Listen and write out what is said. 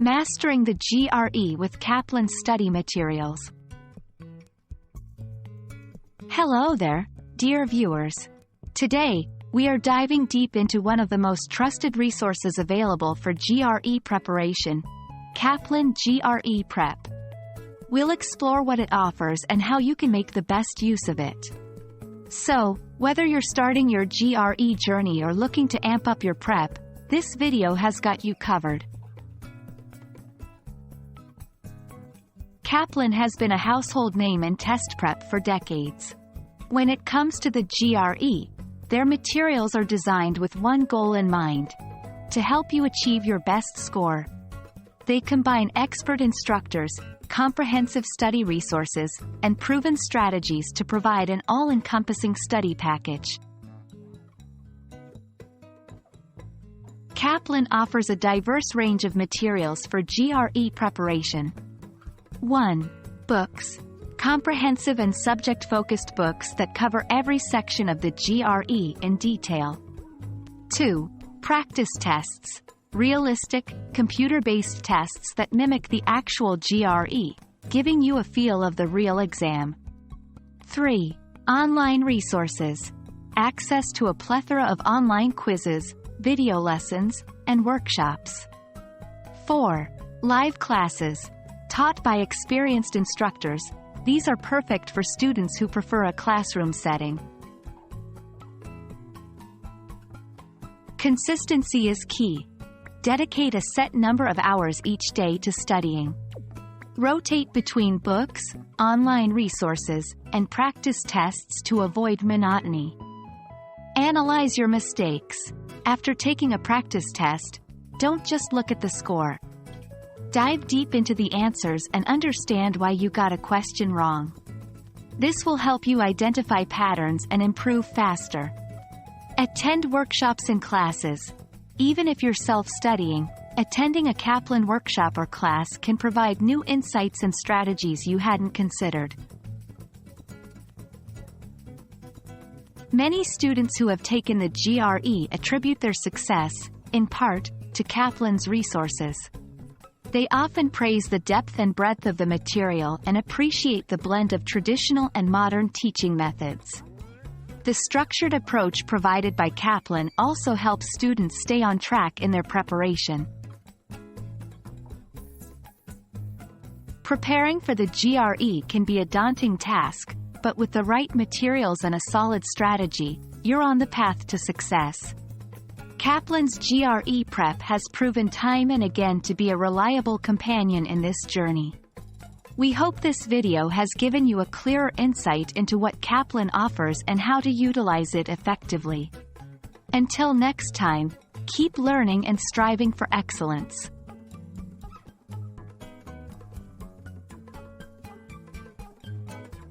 Mastering the GRE with Kaplan Study Materials. Hello there, dear viewers. Today, we are diving deep into one of the most trusted resources available for GRE preparation, Kaplan GRE Prep. We'll explore what it offers and how you can make the best use of it. So, whether you're starting your GRE journey or looking to amp up your prep, this video has got you covered. Kaplan has been a household name in test prep for decades. When it comes to the GRE, their materials are designed with one goal in mind: to help you achieve your best score. They combine expert instructors, comprehensive study resources, and proven strategies to provide an all-encompassing study package. Kaplan offers a diverse range of materials for GRE preparation. 1. Books. Comprehensive and subject-focused books that cover every section of the GRE in detail. 2. Practice tests. Realistic, computer-based tests that mimic the actual GRE, giving you a feel of the real exam. 3. Online resources. Access to a plethora of online quizzes, video lessons, and workshops. 4. Live classes. Taught by experienced instructors, these are perfect for students who prefer a classroom setting. Consistency is key. Dedicate a set number of hours each day to studying. Rotate between books, online resources, and practice tests to avoid monotony. Analyze your mistakes. After taking a practice test, don't just look at the score. Dive deep into the answers and understand why you got a question wrong. This will help you identify patterns and improve faster. Attend workshops and classes. Even if you're self-studying, attending a Kaplan workshop or class can provide new insights and strategies you hadn't considered. Many students who have taken the GRE attribute their success, in part, to Kaplan's resources. They often praise the depth and breadth of the material and appreciate the blend of traditional and modern teaching methods. The structured approach provided by Kaplan also helps students stay on track in their preparation. Preparing for the GRE can be a daunting task, but with the right materials and a solid strategy, you're on the path to success. Kaplan's GRE Prep has proven time and again to be a reliable companion in this journey. We hope this video has given you a clearer insight into what Kaplan offers and how to utilize it effectively. Until next time, keep learning and striving for excellence.